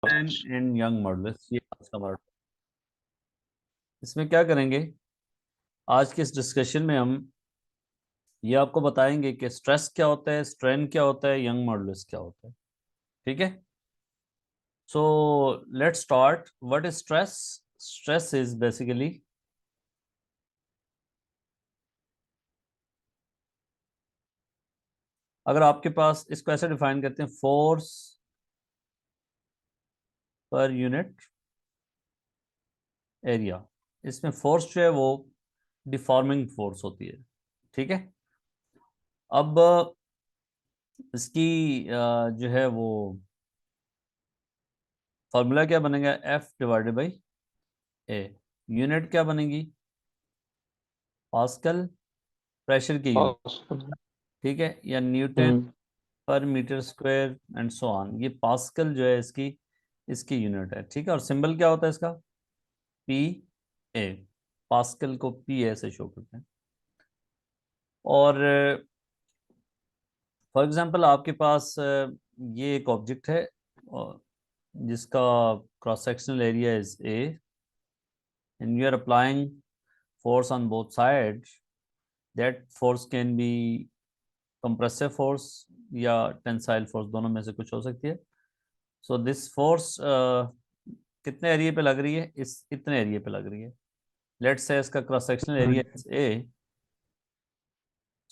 And young models, ये आज का हमारा। इसमें क्या करेंगे, आज के इस डिस्कशन में हम ये आपको बताएंगे कि स्ट्रेस क्या होता है, स्ट्रेन क्या होता है, यंग मॉडल्स क्या होता है। ठीक है, so let's start. What is stress? Stress is basically, अगर आपके पास, इसको ऐसे डिफाइन करते हैं, फोर्स पर यूनिट एरिया। इसमें फोर्स जो है वो डिफॉर्मिंग फोर्स होती है। ठीक है, अब इसकी जो है वो फॉर्मूला क्या बनेगा, F divided by A. Unit क्या बनेगी, पास्कल, प्रेशर की यूनिट। हम्म। ठीक है, या newton per metre square and so on. ये पास्कल जो है इसकी इसकी यूनिट है। ठीक है, और सिंबल क्या होता है इसका, पी ए। पास्कल को पी ए से शो करते हैं। और फॉर एग्जांपल आपके पास ये एक ऑब्जेक्ट है जिसका cross sectional area is A, and you are applying force on both sides. That force can be compressive force या टेंसाइल फोर्स, दोनों में से कुछ हो सकती है। सो दिस फोर्स कितने एरिया पे लग रही है, इस इतने एरिया पे लग रही है। लेट्स से इसका cross sectional area is A,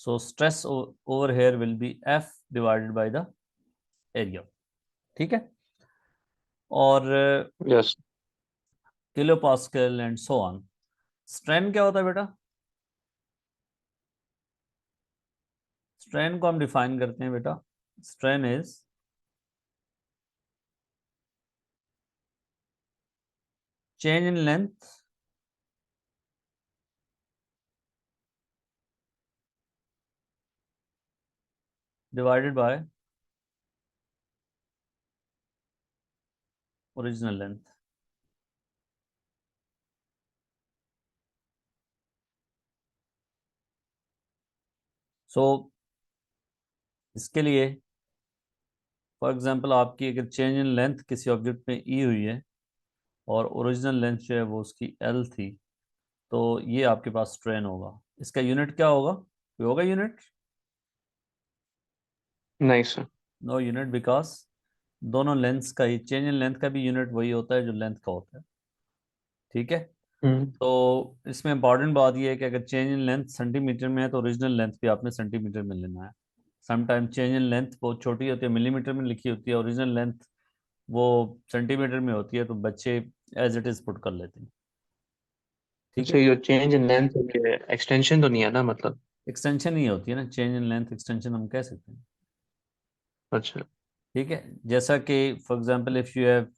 so stress over here will be F divided by the area. ठीक है, और yes. Kilo pascal and so on. Strain क्या होता है बेटा? स्ट्रेन को हम डिफाइन करते हैं बेटा, strain is change in length divided by original length. So इसके लिए फॉर एग्जांपल आपकी अगर चेंज इन लेंथ किसी ऑब्जेक्ट में ई हुई है और ओरिजिनल लेंथ जो है वो उसकी एल थी, तो ये आपके पास स्ट्रेन होगा। इसका यूनिट क्या होगा, कोई होगा यूनिट? नहीं सर। नो यूनिट, बिकॉज दोनों लेंथ्स का ही, चेंज इन लेंथ का भी यूनिट वही होता है जो लेंथ का होता है। ठीक है, हम्म। तो इसमें इंपॉर्टेंट बात ये है कि अगर चेंज इन लेंथ सेंटीमीटर में है तो ओरिजिनल लेंथ भी आपने सेंटीमीटर में लेना है। समटाइम चेंज इन लेंथ बहुत छोटी होती है, मिलीमीटर में लिखी होती है, ओरिजिनल लेंथ वो सेंटीमीटर में होती है, तो बच्चे एज इट इज पुट कर लेते हैं। ठीक अच्छा, है, ये चेंज इन लेंथ एक्सटेंशन तो नहीं है ना, मतलब? एक्सटेंशन ही होती है ना, चेंज इन लेंथ एक्सटेंशन हम कह सकते हैं। अच्छा। ठीक है, जैसा कि for example if you have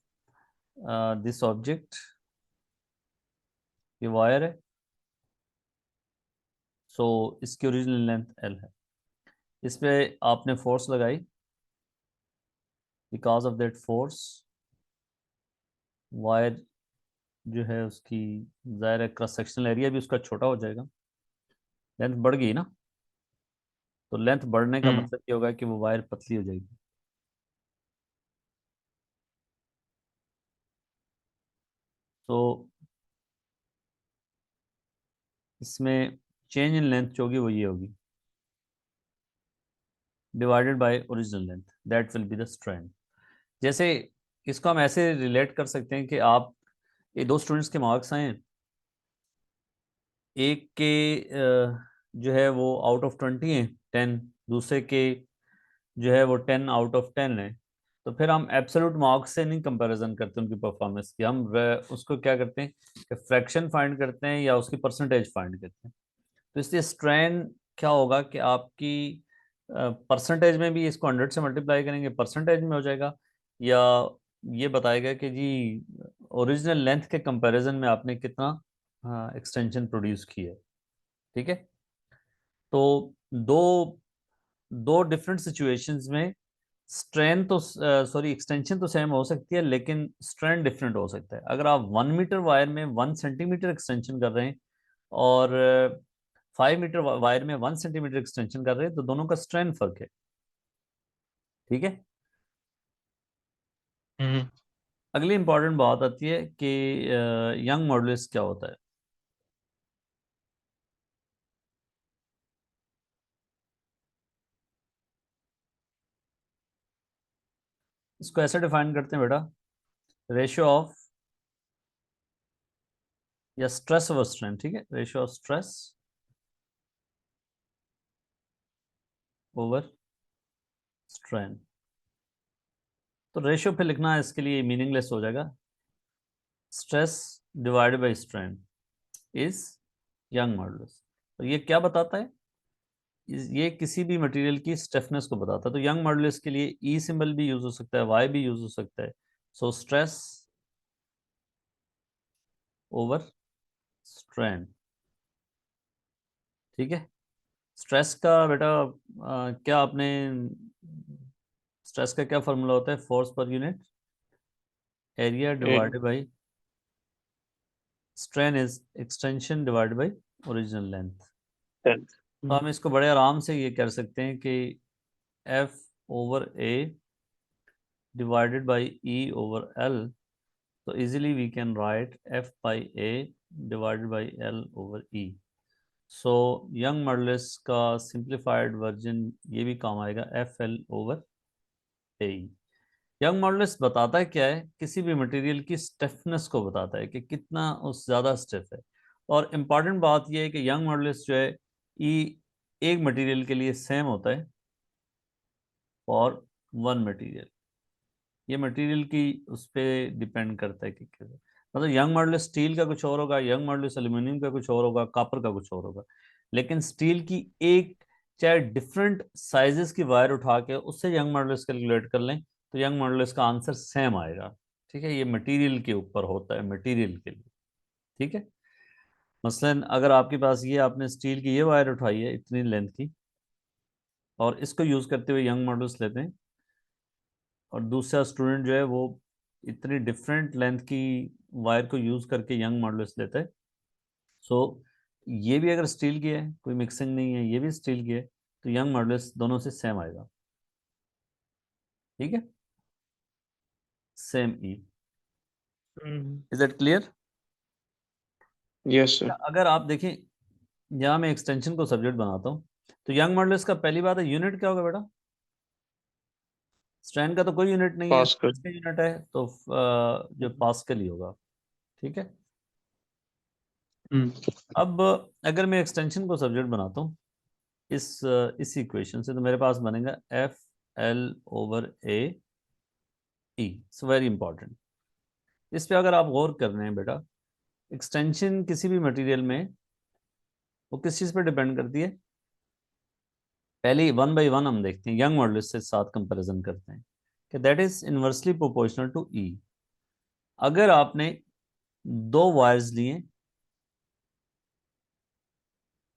this object, ये वायर है, सो इसकी ओरिजिनल लेंथ एल है। इस पे आपने फोर्स लगाई, because of that force wire जो है उसकी, जाहिर है क्रॉस सेक्शनल एरिया भी उसका छोटा हो जाएगा, लेंथ बढ़ गई ना। तो लेंथ बढ़ने का हम्म। मतलब ये होगा कि वो वायर पतली हो जाएगी। तो इसमें चेंज इन लेंथ जो होगी वो ये होगी, divided by original length, that will be the strain. जैसे इसको हम ऐसे रिलेट कर सकते हैं कि आप, ये दो स्टूडेंट्स के मार्क्स आए हैं, एक के जो है वो आउट ऑफ 20 है, 10, दूसरे के जो है वो 10 आउट ऑफ 10 है। तो फिर हम एब्सोल्यूट मार्क्स से नहीं कंपैरिजन करते उनकी परफॉर्मेंस की, हम उसको क्या करते हैं कि फ्रैक्शन फाइंड करते हैं या उसकी परसेंटेज फाइंड करते हैं। तो इसलिए स्ट्रेन क्या होगा कि आपकी परसेंटेज में भी इसको 100 से मल्टीप्लाई करेंगे, परसेंटेज में हो जाएगा, या ये बताएगा कि जी ओरिजिनल लेंथ के कंपैरिजन में आपने कितना एक्सटेंशन प्रोड्यूस की है। ठीक है, तो दो दो डिफरेंट सिचुएशंस में स्ट्रेन तो, सॉरी, एक्सटेंशन तो सेम हो सकती है लेकिन स्ट्रेन डिफरेंट हो सकता है। अगर आप 1 मीटर वायर में 1 सेंटीमीटर एक्सटेंशन कर रहे हैं और 5 मीटर वायर में 1 सेंटीमीटर एक्सटेंशन कर रहे हैं, तो दोनों का स्ट्रेन फर्क है। ठीक है, हम्म। अगली इंपॉर्टेंट बात आती है कि यंग मॉडुलस क्या होता है। इसको ऐसे डिफाइन करते हैं बेटा, रेशियो ऑफ या स्ट्रेस ओवर स्ट्रेन, ठीक है, ratio of stress over strain. तो रेशियो पे लिखना है इसके लिए मीनिंगलेस हो जाएगा। Stress divided by strain is young modulus. और ये क्या बताता है? ये किसी भी मटेरियल की स्टिफनेस को बताता है। तो यंग मॉडुलस के लिए ई सिंबल भी यूज हो सकता है, वाई भी यूज हो सकता है। सो स्ट्रेस ओवर स्ट्रेन, ठीक है। स्ट्रेस का बेटा क्या आपने, स्ट्रेस का क्या फॉर्मूला होता है? Force per unit area area. Divided by strain is extension divided by original length. 10। तो हम इसको बड़े आराम से ये कर सकते हैं कि F over A divided by E over L. तो easily we can write F by A divided by L over E. So Young modulus का सिंप्लीफाइड वर्जन ये भी काम आएगा, F L over A. Young modulus बताता है क्या है? किसी भी मटेरियल की स्टिफनेस को बताता है कि कितना उस ज़्यादा स्टिफ है। और इम्पॉर्टेंट बात यह है कि यंग मॉडुलस जो है ई एक मटेरियल के लिए सेम होता है फॉर वन मटेरियल। ये मटेरियल की उस पर डिपेंड करता है कि कैसे, मतलब यंग मॉडुलस स्टील का कुछ और होगा, यंग मॉडुलस एल्यूमिनियम का कुछ और होगा, कॉपर का कुछ और होगा। लेकिन स्टील की एक, चाहे डिफरेंट साइजेस की वायर उठा के उससे यंग मॉडुलस कैलकुलेट कर लें तो यंग मॉडुलस का आंसर सेम आएगा। ठीक है, ये मटेरियल के ऊपर होता है, मटेरियल के लिए। ठीक है, मसलन अगर आपके पास ये, आपने स्टील की ये वायर उठाई है इतनी लेंथ की, और इसको यूज करते हुए यंग मॉडुलस लेते हैं, और दूसरा स्टूडेंट जो है वो इतनी डिफरेंट लेंथ की वायर को यूज करके यंग मॉडुलस लेता है। सो ये भी अगर स्टील की है, कोई मिक्सिंग नहीं है, ये भी स्टील की है, तो यंग मॉडुलस दोनों से सेम आएगा। ठीक है, same E. Is that clear? Yes sir. अगर आप देखें, यहाँ मैं एक्सटेंशन को सब्जेक्ट बनाता हूँ, तो यंग मॉडुलस का पहली बात है, यूनिट क्या होगा बेटा? स्ट्रेन का तो कोई यूनिट नहीं है, पास्कल। स्ट्रेस का यूनिट है तो जो पास्कल ही होगा। ठीक है। हम्म। अब अगर मैं एक्सटेंशन को सब्जेक्ट बनाता हूँ इस इक्वेशन से, तो मेरे पास बनेगा F L over A E. It's very important. इस पे अगर आप गौर कर रहे हैं बेटा, एक्सटेंशन किसी भी मटेरियल में वो किस चीज़ पे डिपेंड करती है? पहले वन बाई वन हम देखते हैं, यंग मॉडुलस से साथ कंपैरिजन करते हैं कि that is inversely proportional to E. अगर आपने दो वायर्स लिए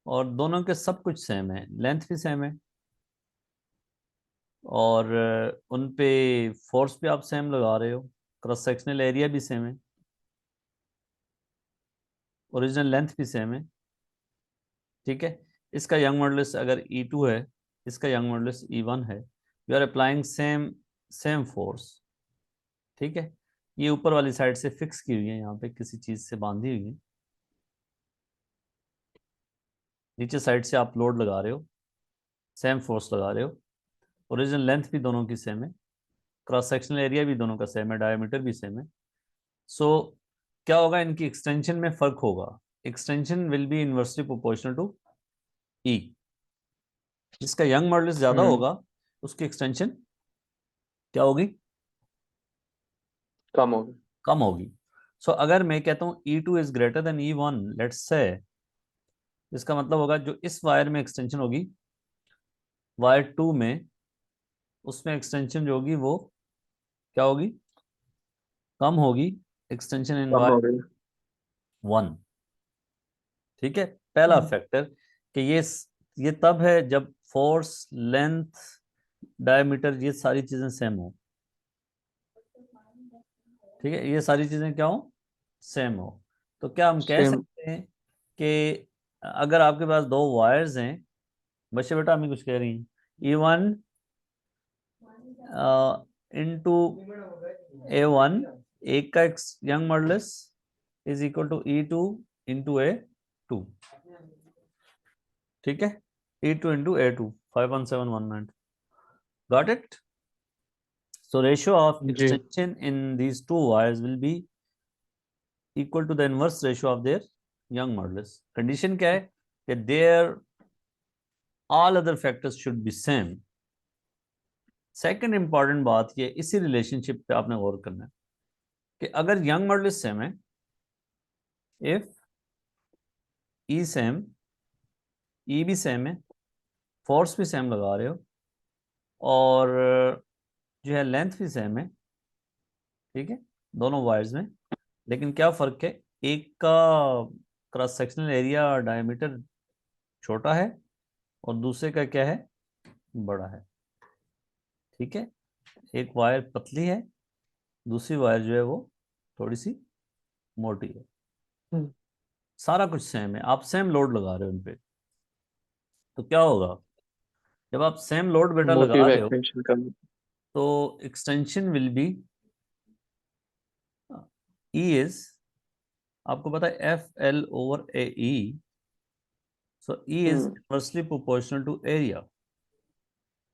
और दोनों के सब कुछ सेम है, लेंथ भी सेम है, और उन पे फोर्स भी आप सेम लगा रहे हो, क्रॉस सेक्शनल एरिया भी सेम है, ओरिजिनल लेंथ भी सेम है। ठीक है, इसका यंग मॉडुलस अगर E2 है, इसका यंग मॉडुलस E1 है, you are applying same same force. ठीक है, ये ऊपर वाली साइड से फिक्स की हुई है, यहाँ पे किसी चीज़ से बांधी हुई है, नीचे साइड से आप लोड लगा रहे हो, सेम फोर्स लगा रहे हो, ओरिजिनल लेंथ भी दोनों की सेम है, क्रॉस सेक्शनल एरिया भी दोनों का सेम है, डायमीटर भी सेम है। सो क्या होगा, इनकी एक्सटेंशन में फर्क होगा। Extension will be inversely proportional to E. जिसका यंग मॉडुलस ज्यादा हम्म। होगा उसकी एक्सटेंशन क्या होगी? कम हो गया। कम होगी। सो अगर मैं कहता हूँ E2 is greater than E1, let's say, इसका मतलब होगा जो इस वायर में एक्सटेंशन होगी, वायर 2 में, उसमें एक्सटेंशन जो होगी वो क्या होगी? कम होगी। एक्सटेंशन इन कम हो वायर गया। 1। ठीक है, पहला हम्म। फैक्टर कि ये तब है जब फोर्स, लेंथ, डायमीटर, ये सारी चीजें सेम हो। ठीक है, ये सारी चीजें क्या हो? सेम हो। तो क्या हम कह सेम। सकते हैं कि अगर आपके पास दो वायर्स हैं, बच्चे बेटा हमें कुछ कह रही हैं, E1 इंटू A1 एक का Young modulus is equal to E2 into A2, ठीक है, E2 into A2 51719, got it. So ratio of जी। extension in these two wires will be equal to the inverse ratio of their young modulus. Condition क्या है कि their all other factors should be same. Second important बात ये, इसी relationship पे आपने गौर करना है कि अगर यंग मॉडुलस सेम है, इफ ई सेम, ई भी सेम है, फोर्स भी सेम लगा रहे हो, और जो है लेंथ भी सेम है, ठीक है, दोनों वायर्स में, लेकिन क्या फर्क है, एक का क्रॉस सेक्शनल एरिया डायमीटर छोटा है और दूसरे का क्या है, बड़ा है, ठीक है, एक वायर पतली है, दूसरी वायर जो है वो थोड़ी सी मोटी है, हम्म, सारा कुछ सेम है, आप सेम लोड लगा रहे हो उन पे, तो क्या होगा, जब आप सेम लोड बेटा लगा मोटिव रहे हो एक्सटेंशन का। तो extension will be, E is, आपको पता है FL/AE, so E is hmm, inversely proportional to area,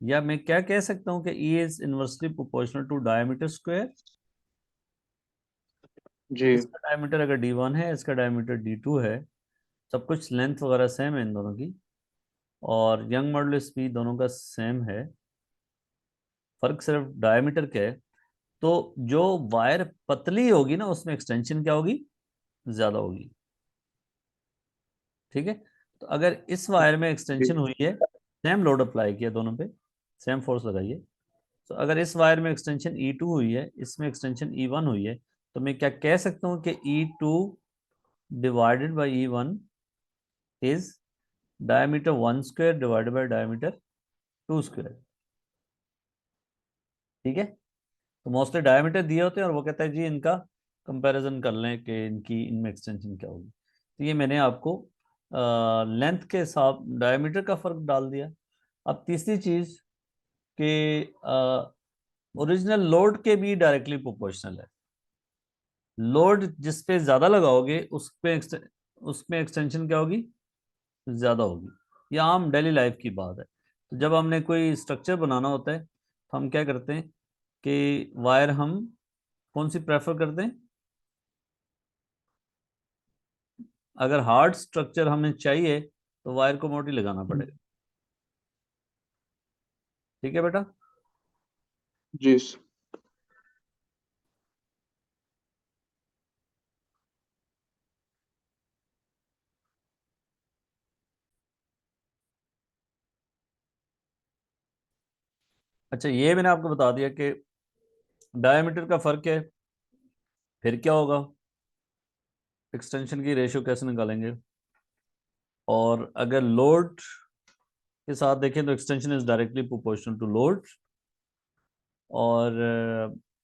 या मैं क्या कह सकता हूं कि E is inversely proportional to diameter square. जी। इसका डायमीटर अगर D1 है, इसका डायमीटर D2 है, सब कुछ लेंथ वगैरह सेम है इन दोनों की, और यंग मॉडुलस भी दोनों का सेम है, फर्क सिर्फ डायमीटर का है, तो जो वायर पतली होगी ना उसमें एक्सटेंशन क्या होगी, ज्यादा होगी, ठीक है। तो अगर इस वायर में जी। एक्सटेंशन हुई है, सेम लोड अप्लाई किया दोनों पे, सेम फोर्स लगाइए, तो अगर इस वायर में एक्सटेंशन E2 हुई है, इसमें एक्सटेंशन E1 हुई है, तो मैं क्या कह सकता हूँ कि E2 divided by E1 is diameter 1 square divided by diameter 2 square, ठीक है। तो मोस्टली डायमीटर दिए होते हैं और वो कहता है जी इनका कंपैरिजन कर लें कि इनकी इनमें एक्सटेंशन क्या होगी, तो ये मैंने आपको लेंथ के साथ डायमीटर का फर्क डाल दिया। अब तीसरी चीज कि ओरिजिनल लोड के भी डायरेक्टली प्रोपोर्शनल है, लोड जिस पे ज्यादा लगाओगे उसमें एक्सटेंशन क्या होगी, ज्यादा होगी, ये आम डेली लाइफ की बात है। तो जब हमने कोई स्ट्रक्चर बनाना होता है तो हम क्या करते हैं कि वायर हम कौन सी प्रेफर करते हैं, अगर हार्ड स्ट्रक्चर हमें चाहिए तो वायर को मोटी लगाना पड़ेगा, ठीक है बेटा। जी। अच्छा ये मैंने आपको बता दिया कि डायमीटर का फर्क है, फिर क्या होगा, एक्सटेंशन की रेशियो कैसे निकालेंगे, और अगर लोड के साथ देखें तो extension is directly proportional to load, और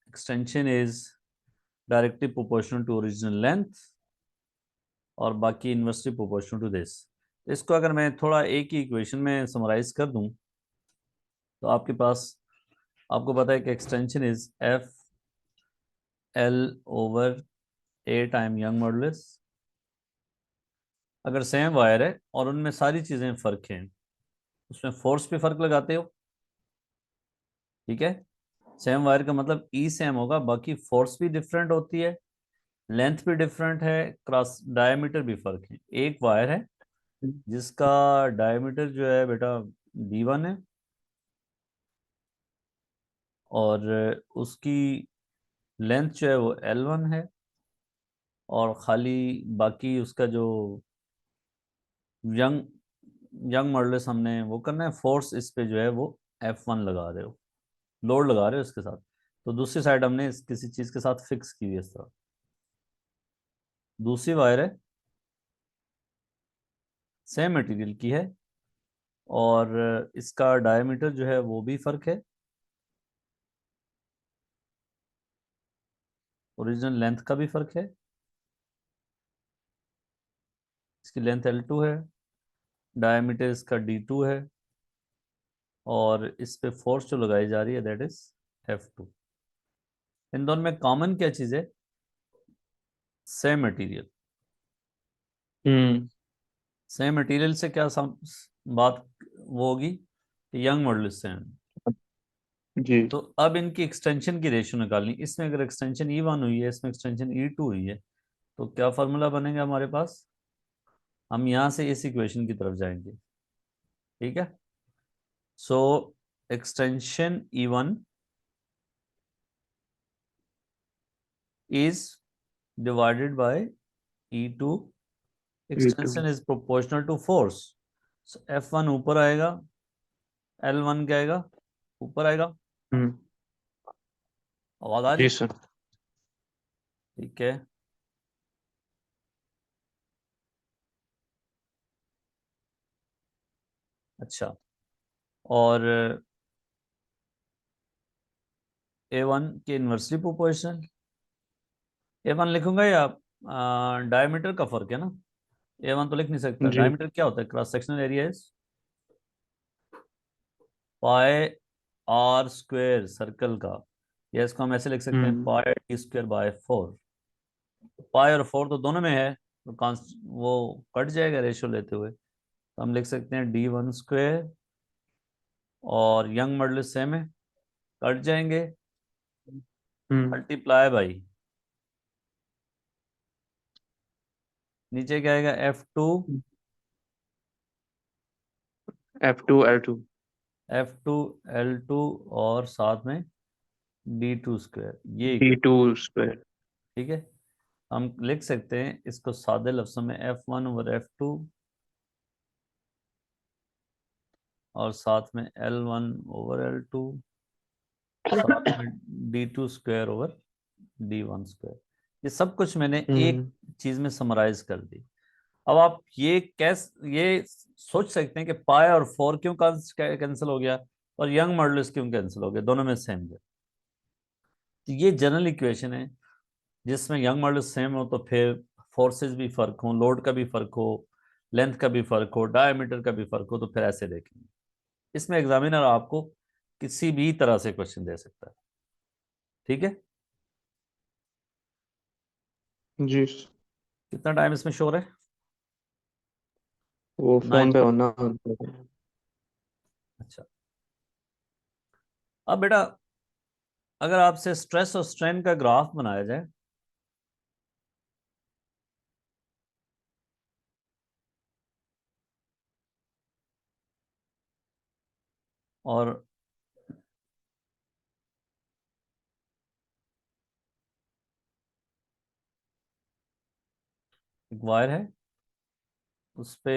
extension is directly proportional to original length, और बाकी इनवर्सली प्रोपोर्शनल टू दिस। इसको अगर मैं थोड़ा एक ही इक्वेशन में समराइज कर दूं तो आपके पास, आपको पता है कि extension is FL/A time young modulus. अगर सेम वायर है और उनमें सारी चीजें फर्क हैं, उसमें फोर्स पे फर्क लगाते हो, ठीक है, सेम वायर का मतलब ई सेम होगा, बाकी फोर्स भी डिफरेंट होती है, लेंथ भी डिफरेंट है, क्रॉस डायमीटर भी फर्क है। एक वायर है जिसका डायमीटर जो है बेटा D1 है, और उसकी लेंथ जो है वो L1 है, और खाली बाकी उसका जो यंग यंग मॉडुलस हमने वो करना है, फोर्स इस पे जो है वो F1 लगा रहे हो, लोड लगा रहे हो इसके साथ, तो दूसरी साइड हमने किसी चीज के साथ फिक्स की है इस तरह, दूसरी वायर है सेम मटेरियल की है, और इसका डायमीटर जो है वो भी फर्क है, ओरिजिनल लेंथ का भी फर्क है, इसकी लेंथ L2 है, डायमीटर इसका D2 है, और इस पे फोर्स जो लगाई जा रही है दैट इज F2, इन दोनों में कॉमन क्या चीज है? Same material. Hmm. Same material से क्या बात वो होगी कि यंग मॉडुलस सेम। जी। तो अब इनकी एक्सटेंशन की रेशियो निकालनी, इसमें अगर एक्सटेंशन E1 हुई है, इसमें एक्सटेंशन E2 हुई है, तो क्या फॉर्मूला बनेगा हमारे पास? हम यहां से इस इक्वेशन की तरफ जाएंगे। ठीक है। सो extension E1 is divided by E2, E2। extension is proportional to force, so F1 ऊपर आएगा, L1 क्या आएगा? ऊपर आएगा। हम्म। आवाज आ रही जी है? सर। ठीक है। अच्छा, और A1 के इन्वर्सली प्रोपोर्शनल। A1 लिखूंगा या डायमीटर का फर्क है ना? A1 तो लिख नहीं सकता। जी। डायमीटर क्या होता है? Cross sectional area is pi R square circle का, या इसको हम ऐसे लिख सकते हैं, hmm. Pi T square by 4। Pi और 4 तो दोनों में है, तो वो कट जाएगा रेशियो लेते हुए, तो हम लिख सकते हैं D1 स्क्वायर, और यंग मॉडुलस सेम है, कट जाएंगे, हम्म। मल्टीप्लाई बाई, नीचे क्या आएगा? F2, F2 L2। F2 L2, और साथ में D2 स्क्वायर, ये D2 स्क्वायर। ठीक है। हम लिख सकते हैं इसको सादे लफ्जों में, F1/F2, और साथ में L1/L2, साथ में D2 स्क्वायर/D1 स्क्वायर। ये सब कुछ मैंने एक हम्म। चीज में समराइज कर दी। अब आप ये सोच सकते हैं कि पाई और 4 क्यों कैंसिल हो गया, और यंग मॉडुलस क्यों कैंसिल हो गया, दोनों में सेम है। तो ये जनरल इक्वेशन है, जिसमें यंग मॉडुलस सेम हो तो फिर फोर्सेस भी फर्क हो, लोड का भी फर्क हो, लेंथ का भी फर्क हो, डायमीटर का भी फर्क हो, तो फिर ऐसे देखेंगे। इसमें एग्जामिनर आपको किसी भी तरह से क्वेश्चन दे सकता है। ठीक है। जी। कितना टाइम इसमें शोर है? वो फोन 9। पे होना। अच्छा, अब बेटा अगर आपसे स्ट्रेस और स्ट्रेन का ग्राफ बनाया जाए, और एक वायर है, उस पे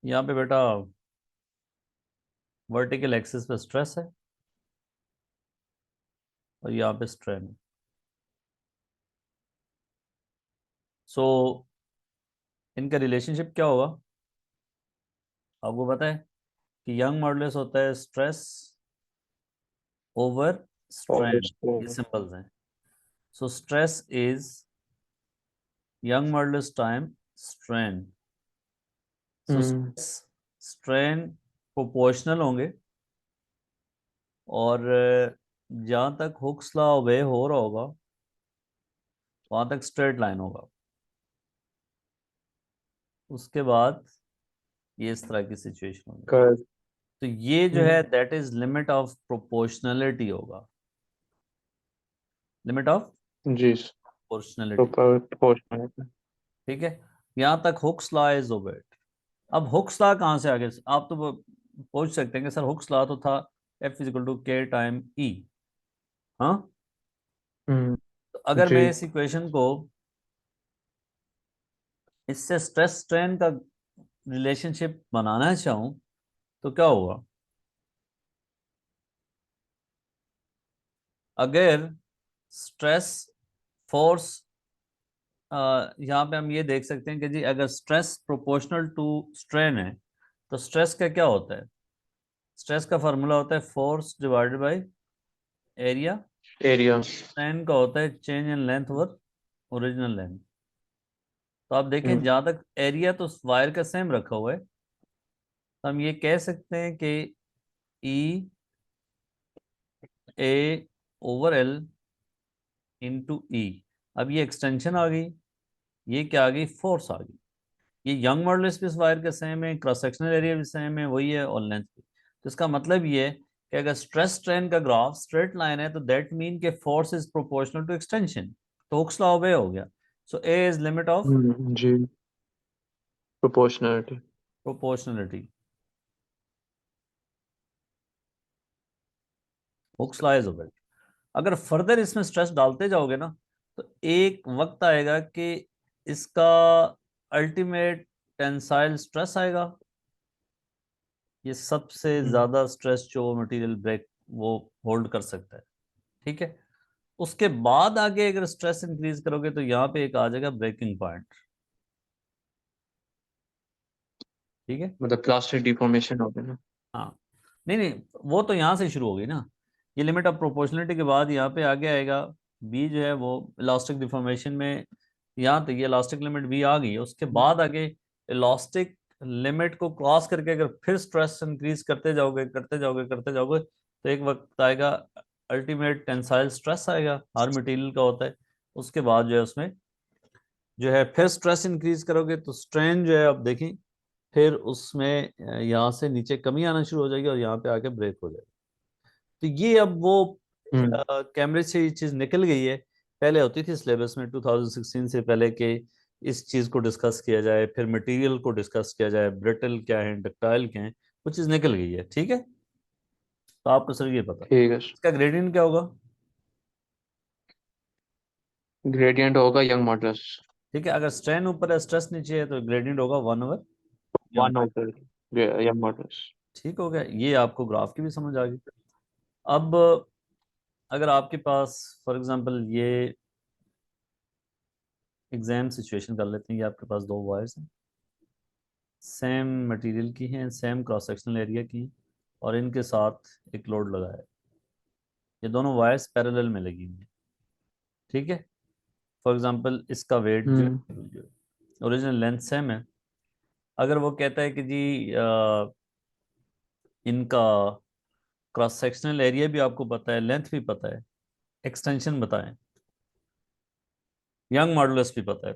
यहाँ पे बेटा वर्टिकल एक्सिस पे स्ट्रेस है, और यहाँ पे स्ट्रेन है। सो इनका रिलेशनशिप क्या होगा? आपको पता है कि यंग मॉडुलस होता है स्ट्रेस ओवर और स्ट्रेन, ये सिंपल्स हैं। So stress is young modulus time strain. So hmm. Stress strain proportional होंगे, और जहाँ तक हुक्स लॉ ओबे हो रहा होगा वहां तक स्ट्रेट लाइन होगा। उसके बाद ये इस तरह की सिचुएशन होगी। कर। तो ये जो हम्म। है that is limit of proportionality होगा, लिमिट ऑफ जी। प्रोपोर्शनलिटी। प्रोपोर्शनल। ठीक है। यहां तक हुक्स लॉ इज ओबेड। अब हुक्स लॉ कहाँ से आगे? आप तो पूछ सकते हैं कि सर हुक्स लॉ तो था F=K×E। हाँ, हम्म। तो अगर जी। मैं इस इक्वेशन को इससे स्ट्रेस स्ट्रेन का रिलेशनशिप बनाना चाहूं, तो क्या होगा? अगर स्ट्रेस फोर्स, यहाँ पे हम ये देख सकते हैं कि जी अगर स्ट्रेस प्रोपोर्शनल टू स्ट्रेन है, तो स्ट्रेस का क्या होता है? स्ट्रेस का फार्मूला होता है force divided by area. Area. Strain का होता है change in length over original length. तो आप देखें, हम्म। जहाँ तक एरिया तो वायर का सेम रखा हुआ है, तो हम ये कह सकते हैं कि ई ए ओवर एल इंटू ई। अब ये एक्सटेंशन आ गई, ये क्या आ गई, फोर्स आ गई। ये यंग मॉडुलस भी इस वायर के सेम है, क्रॉस सेक्शनल एरिया भी सेम है, वही है, और लेंथ भी। तो इसका मतलब ये है कि अगर स्ट्रेस स्ट्रेन का ग्राफ स्ट्रेट लाइन है तो दैट मीन के force is proportional to extension. तो हुक्स लॉ ऑबे हो गया। So A is limit of जी, proportionality. Proportionality. Hooke's law is obey. अगर फर्दर इसमें स्ट्रेस डालते जाओगे ना, तो एक वक्त आएगा कि इसका अल्टीमेट टेंसाइल स्ट्रेस आएगा। ये सबसे ज्यादा स्ट्रेस जो मटेरियल ब्रेक वो होल्ड कर सकता है। ठीक है। उसके बाद आगे अगर स्ट्रेस इंक्रीज करोगे तो यहाँ पे एक आ जाएगा ब्रेकिंग पॉइंट। ठीक है। मतलब प्लास्टिक डिफॉर्मेशन हो गया ना। हाँ, नहीं नहीं, वो तो यहाँ से शुरू हो गई ना। ये लिमिट ऑफ प्रोपोर्शनलिटी के बाद यहाँ पे आगे आएगा बी, जो है वो इलास्टिक डिफॉर्मेशन में। यहाँ तक ये इलास्टिक लिमिट बी आ गई है, उसके बाद आगे इलास्टिक लिमिट को क्रॉस करके अगर फिर स्ट्रेस इंक्रीज करते जाओगे करते जाओगे करते जाओगे तो एक वक्त आएगा अल्टीमेट टेंसाइल स्ट्रेस आएगा, हर मटेरियल का होता है। उसके बाद जो है उसमें जो है फिर स्ट्रेस इंक्रीज करोगे तो स्ट्रेन जो है, अब देखें, फिर उसमें यहाँ से नीचे कमी आना शुरू हो जाएगी और यहाँ पे आके ब्रेक हो जाएगी। तो ये अब वो हम्म। कैमरे से ये चीज़ निकल गई है। पहले होती थी सिलेबस में 2016 से पहले कि इस चीज़ को डिस्कस किया जाए, फिर मटेरियल को डिस्कस किया जाए, ब्रिटल क्या है, डक्टाइल क्या है, वो चीज़ निकल गई है। ठीक है। तो आपको सर ये पता है ठीक है। इसका ग्रेडियंट क्या होगा। ग्रेडियंट होगा यंग मॉडुलस। ठीक है, अगर स्ट्रेन ऊपर है स्ट्रेस नीचे है तो ग्रेडियंट होगा 1/, वन ओवर यंग मॉडुलस। ठीक हो गया। ये आपको ग्राफ की भी समझ आ गई। अब अगर आपके पास फॉर एग्जांपल ये एग्जाम सिचुएशन कर लेते हैं, ये आपके पास दो वायर्स हैं, सेम मटेरियल की हैं, सेम क्रॉस सेक्शनल एरिया की हैं, और इनके साथ एक लोड लगा है। ये दोनों वायर्स पैरेलल में लगी हुई हैं। ठीक है। फॉर एग्जांपल इसका वेट जो हम्म। है, ओरिजिनल लेंथ सेम है। अगर वो कहता है कि जी इनका क्रॉस सेक्शनल एरिया भी आपको पता है, लेंथ भी पता है, एक्सटेंशन बताएं, यंग मॉडुलस भी पता है।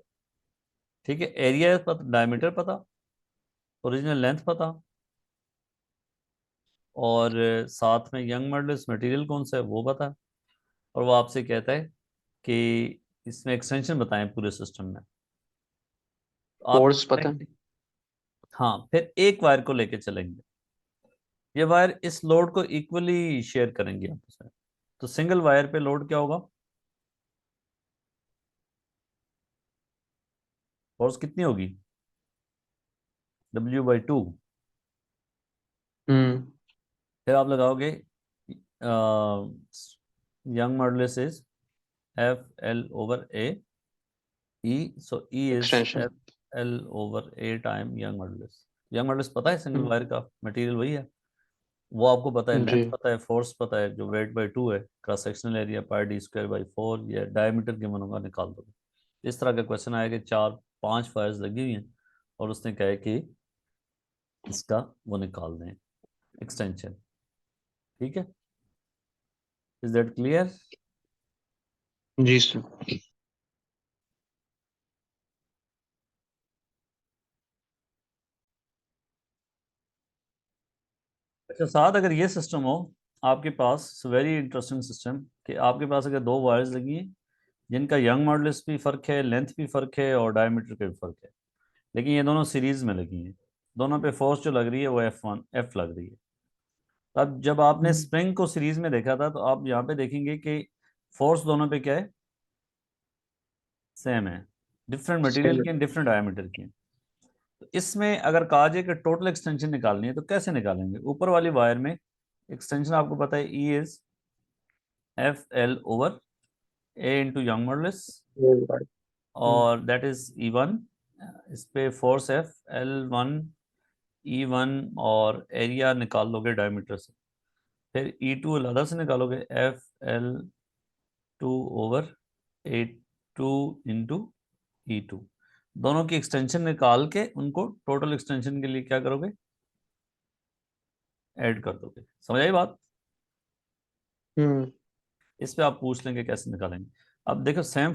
ठीक है, एरिया पता, डायमीटर पता, ओरिजिनल लेंथ पता, और साथ में यंग मॉडुलस मटेरियल कौन सा है वो पता है, और वो आपसे कहता है कि इसमें एक्सटेंशन बताएं पूरे सिस्टम में। तो आप फोर्स पता है। हाँ, फिर एक वायर को लेके चलेंगे। ये वायर इस लोड को इक्वली शेयर करेंगे आपस में। तो सिंगल वायर पे लोड क्या होगा, फोर्स कितनी होगी, W/2। हम्म। फिर आप लगाओगे young modulus is F/L/A E, so E is extension. F/L/A time young modulus. Young modulus पता है सिंगल हम्म। वायर का मटेरियल वही है, वो आपको पता है, लेंथ जी। पता है, फोर्स पता है जो वेट/2 है, क्रॉस सेक्शनल एरिया πd²/4, या डायमीटर गिवन होगा निकाल दोगे। इस तरह का क्वेश्चन आया कि 4-5 वायर्स लगी हुई हैं और उसने कहा है कि इसका वो निकाल दें, एक्सटेंशन। ठीक है। Is that clear. जी सर। अच्छा, साथ अगर ये सिस्टम हो आपके पास, वेरी इंटरेस्टिंग सिस्टम, कि आपके पास अगर दो वायर्स लगी हैं जिनका यंग मॉडुलस भी फर्क है, लेंथ भी फर्क है, और डायमीटर का भी फर्क है, लेकिन ये दोनों सीरीज में लगी हैं, दोनों पे फोर्स जो लग रही है वो F लग रही है। तो अब जब आपने स्प्रिंग को सीरीज में देखा था तो आप यहाँ पे देखेंगे कि फोर्स दोनों पे क्या है, सेम है, डिफरेंट मटेरियल सेम। की, डिफरेंट डायमीटर की। तो इसमें अगर कहा जाए कि टोटल एक्सटेंशन निकालनी है तो कैसे निकालेंगे। ऊपर वाली वायर में एक्सटेंशन आपको पता है E is F/L/A into young modulus, और दैट इज E1। इस पे फोर्स F/L/1 E1, और एरिया निकाल लोगे डायमीटर से। फिर E2 अलग से निकालोगे, F/L/2 इंटू E2। दोनों की एक्सटेंशन निकाल के उनको टोटल एक्सटेंशन के लिए क्या करोगे, ऐड कर दोगे। समझ आई बात? हम्म इस पे आप पूछ लेंगे कैसे निकालेंगे। अब देखो सेम